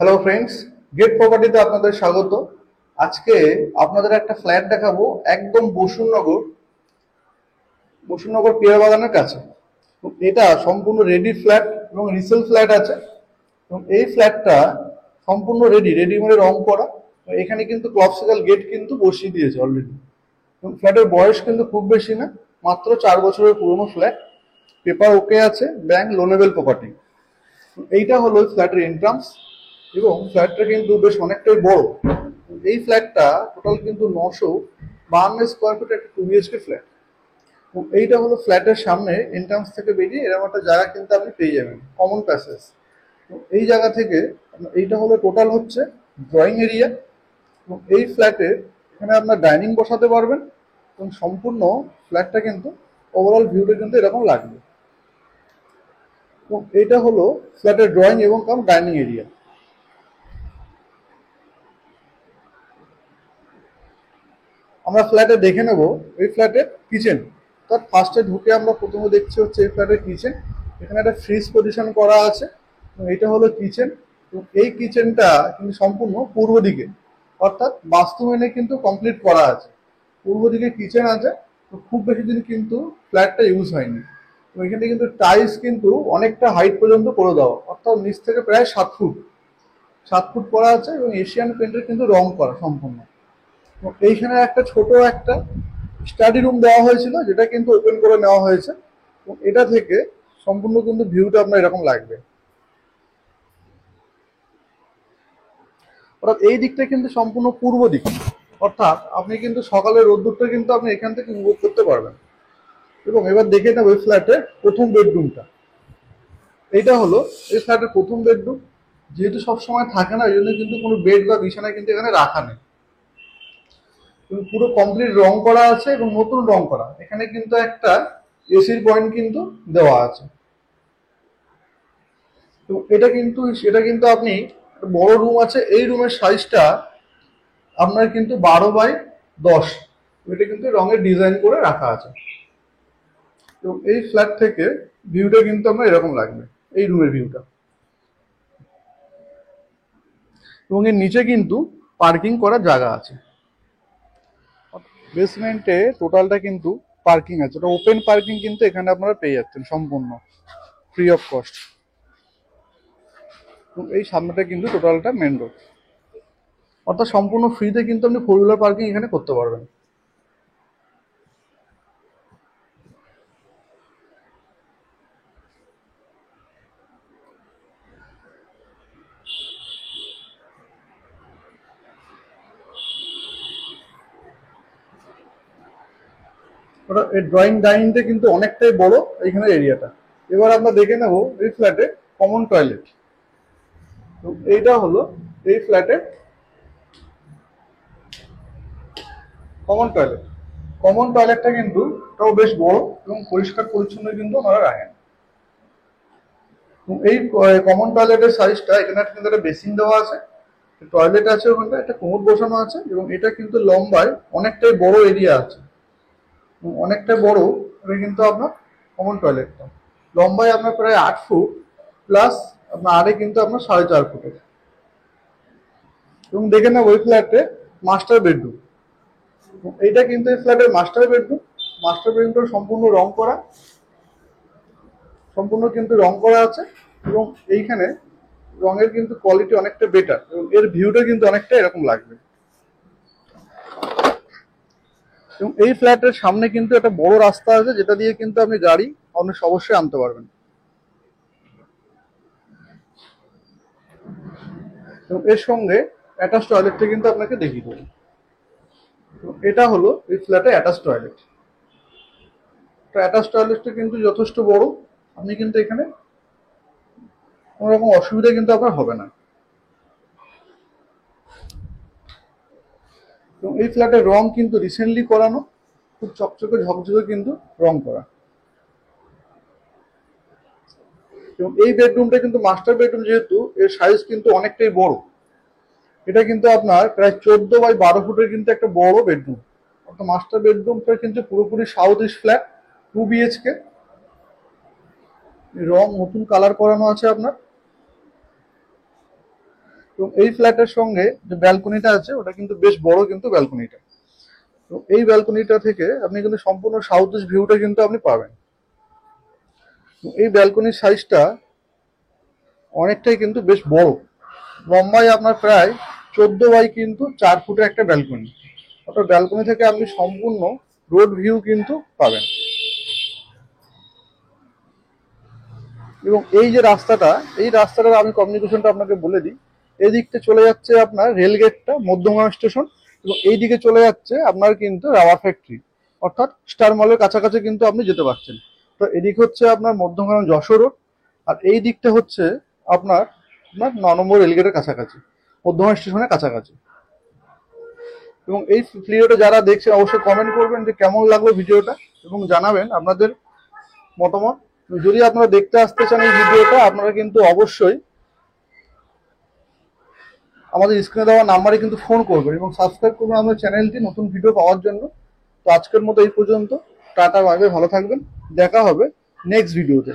Hello friends, gate প্রপার্টিতে আপনাদের স্বাগত। আজকে আপনাদের একটা ফ্ল্যাট দেখাবো একদম বসুননগর পেয়ারা বাগানের কাছে। তো এটা সম্পূর্ণ রেডি ফ্ল্যাট এবং রিসেল ফ্ল্যাট আছে। এবং এই ফ্ল্যাটটা সম্পূর্ণ রেডি মানে রং করা। তো এখানে কিন্তু ক্লবসিকাল গেট কিন্তু বসিয়ে দিয়েছে অলরেডি। এবং ফ্ল্যাটের বয়স কিন্তু খুব বেশি না, মাত্র 4 বছরের পুরনো ফ্ল্যাট। পেপার ওকে আছে, ব্যাংক লোনেবল প্রপার্টি। এইটা হলো ফ্ল্যাটের এন্ট্রান্স এবং ফ্ল্যাটটা কিন্তু বেশ অনেকটাই বড়। এই ফ্ল্যাটটা টোটাল কিন্তু 952 স্কোয়ার ফিট একটা 2 BHK ফ্ল্যাট। এইটা হলো ফ্ল্যাটের সামনে এন্ট্রান্স থেকে বেরিয়ে এরকম একটা জায়গা কিন্তু আপনি পেয়ে যাবেন, কমন প্যাসেজ। এই জায়গা থেকে এইটা হলো টোটাল হচ্ছে ড্রয়িং এরিয়া। এবং এই ফ্ল্যাটে এখানে আপনার ডাইনিং বসাতে পারবেন এবং সম্পূর্ণ ফ্ল্যাটটা কিন্তু ওভারঅল ভিউটা কিন্তু এরকম লাগবে। এবং এইটা হলো ফ্ল্যাটের ড্রয়িং এবং কাম ডাইনিং এরিয়া। আমরা ফ্ল্যাটে দেখে নেব এই ফ্ল্যাটের কিচেন। তার ফার্স্টে ঢুকে আমরা প্রথমে দেখছি হচ্ছে এই ফ্ল্যাটের কিচেন। এখানে একটা ফ্রিজ পজিশন করা আছে এবং এটা হলো কিচেন। এবং এই কিচেনটা কিন্তু সম্পূর্ণ পূর্ব দিকে, অর্থাৎ বাস্তু মেনে কিন্তু কমপ্লিট করা আছে। পূর্ব দিকে কিচেন আছে। তো খুব বেশি দিন কিন্তু ফ্ল্যাটটা ইউজ হয়নি। তো এখানে কিন্তু টাইলস কিন্তু অনেকটা হাইট পর্যন্ত করে দেওয়া, অর্থাৎ নিচ থেকে প্রায় 7 ফুট করা আছে এবং এশিয়ান পেন্টের কিন্তু রং করা সম্পূর্ণ। এইখানে একটা ছোট একটা স্টাডি রুম দেওয়া হয়েছিল, যেটা কিন্তু ওপেন করে নেওয়া হয়েছে। এবং এটা থেকে সম্পূর্ণ কিন্তু ভিউটা আপনার এরকম লাগবে। অর্থাৎ এই দিকটা কিন্তু সম্পূর্ণ পূর্ব দিক, অর্থাৎ আপনি কিন্তু সকালের রোদ্দুরটা কিন্তু আপনি এখান থেকে উপভোগ করতে পারবেন। এবং এবার দেখে নেব এই ফ্ল্যাটের প্রথম বেডরুমটা। এইটা হলো এই ফ্ল্যাটের প্রথম বেডরুম। যেহেতু সবসময় থাকে না, ওই জন্য কিন্তু কোনো বেড বা বিছানা কিন্তু এখানে রাখা নেই। পুরো কমপ্লিট রং করা আছে এবং নতুন রং করা। এখানে কিন্তু একটা এসির পয়েন্ট কিন্তু দেওয়া আছে। তো এটা কিন্তু আপনি বড় রুম আছে, এই রুমের সাইজটা আপনার কিন্তু 12 বাই 10। এটা কিন্তু রঙের ডিজাইন করে রাখা আছে। এবং এই ফ্ল্যাট থেকে ভিউটা কিন্তু আপনার এরকম লাগবে, এই রুমের ভিউটা। এবং এর নিচে কিন্তু পার্কিং করার জায়গা আছে। বেসমেন্টে টোটালটা কিন্তু পার্কিং আছে, ওটা ওপেন পার্কিং কিন্তু এখানে আপনারা পেয়ে যাচ্ছেন সম্পূর্ণ ফ্রি অফ কস্ট। এই সামনেটা কিন্তু টোটালটা মেন রোড, অর্থাৎ সম্পূর্ণ ফ্রিতে কিন্তু আপনি 4 হুইলার পার্কিং এখানে করতে পারবেন। ওটা এই ড্রয়িং ডাইনিংটা কিন্তু অনেকটাই বড় এইখানে এরিয়াটা। এবার আমরা দেখে নেব এই ফ্ল্যাটে কমন টয়লেট। তো এইটা হলো এই ফ্ল্যাটে কমন টয়লেট। কমন টয়লেটটা কিন্তু তাও বেশ বড় এবং পরিষ্কার পরিচ্ছন্ন কিন্তু ওনারা রাখেন। এই কমন টয়লেটের সাইজটা এখানে কিন্তু একটা বেসিন দেওয়া আছে, টয়লেট আছে, ওখানটা একটা কোমর বসানো আছে। এবং এটা কিন্তু লম্বায় অনেকটাই বড় এরিয়া আছে, অনেকটা বড়। এটা কিন্তু আপনার কমন টয়লেটটা লম্বায় আপনার প্রায় 8 ফুট প্লাস আপনার আড়ে কিন্তু আপনার 4.5 ফুটের। এবং দেখে নেব ওই ফ্ল্যাটে মাস্টার বেডরুম। এইটা কিন্তু এই ফ্ল্যাটের মাস্টার বেডরুমটা সম্পূর্ণ কিন্তু রং করা আছে। এবং এইখানে রঙের কিন্তু কোয়ালিটি অনেকটা বেটার এবং এর ভিউটা কিন্তু অনেকটা এরকম লাগবে। এবং এই ফ্ল্যাটের সামনে কিন্তু একটা বড় রাস্তা আছে, যেটা দিয়ে কিন্তু আপনি গাড়ি অবশ্যই আনতে পারবেন। এবং এর সঙ্গে অ্যাটাচ টয়লেটটা কিন্তু আপনাকে দেখিয়ে দেবো। এটা হলো এই ফ্ল্যাটে অ্যাটাচ টয়লেট। তো অ্যাটাচ টয়লেটটা কিন্তু যথেষ্ট বড়। আপনি কিন্তু এখানে কোনো রকম অসুবিধা কিন্তু আপনার হবে না। এবং এই ফ্ল্যাটের রং কিন্তু রিসেন্টলি করানো, খুব চকচকে ঝকঝকে কিন্তু রং করা। এবং এই বেডরুমটা কিন্তু মাস্টার বেডরুম, যেহেতু এর সাইজ কিন্তু অনেকটাই বড়। এটা কিন্তু আপনার প্রায় 14 বাই 12 ফুটের কিন্তু একটা বড় বেডরুম। অর্থাৎ মাস্টার বেডরুমটা কিন্তু পুরোপুরি সাউথ ইস্ট ফ্ল্যাট 2 BHK। রং নতুন কালার করানো আছে আপনার। এবং এই ফ্ল্যাটের সঙ্গে যে ব্যালকনিটা আছে ওটা কিন্তু বেশ বড় কিন্তু ব্যালকনিটা। তো এই ব্যালকনিটা থেকে আপনি কিন্তু সম্পূর্ণ সাউথ ইস্ট ভিউটা কিন্তু আপনি পাবেন। এই ব্যালকনির সাইজটা অনেকটাই কিন্তু বেশ বড়, লম্বায় আপনার প্রায় 14 বাই 4 ফুটের একটা ব্যালকনি। অর্থাৎ ব্যালকনি থেকে আপনি সম্পূর্ণ রোড ভিউ কিন্তু পাবেন। এবং এই যে রাস্তাটা, এই রাস্তাটার আমি কমিউনিকেশনটা আপনাকে বলে দিই। এই দিকটা চলে যাচ্ছে আপনার রেলগেটটা মধ্যমগ্রাম স্টেশন, এবং এই দিকে চলে যাচ্ছে আপনার কিন্তু রাবার ফ্যাক্টরি, অর্থাৎ স্টার মলের কাছাকাছি কিন্তু আপনি যেতে পারছেন। তো এদিক হচ্ছে আপনার মধ্যমগ্রাম যশোর রোড, আর এই দিকটা হচ্ছে আপনার আপনার 9 নম্বর রেলগেটের কাছাকাছি, মধ্যমগ্রাম স্টেশনের কাছাকাছি। এবং এই ভিডিওটা যারা দেখছে অবশ্যই কমেন্ট করবেন যে কেমন লাগলো ভিডিওটা, এবং জানাবেন আপনাদের মতামত। যদি আপনারা দেখতে আসতে চান এই ভিডিওটা, আপনারা কিন্তু অবশ্যই আমাদের স্ক্রিনে দেওয়া নাম্বারে কিন্তু ফোন করবেন এবং সাবস্ক্রাইব করবেন আমাদের চ্যানেলটি নতুন ভিডিও পাওয়ার জন্য। তো আজকের মতো এই পর্যন্ত, টাটা, বাই বাই, ভালো থাকবেন, দেখা হবে নেক্সট ভিডিওতে।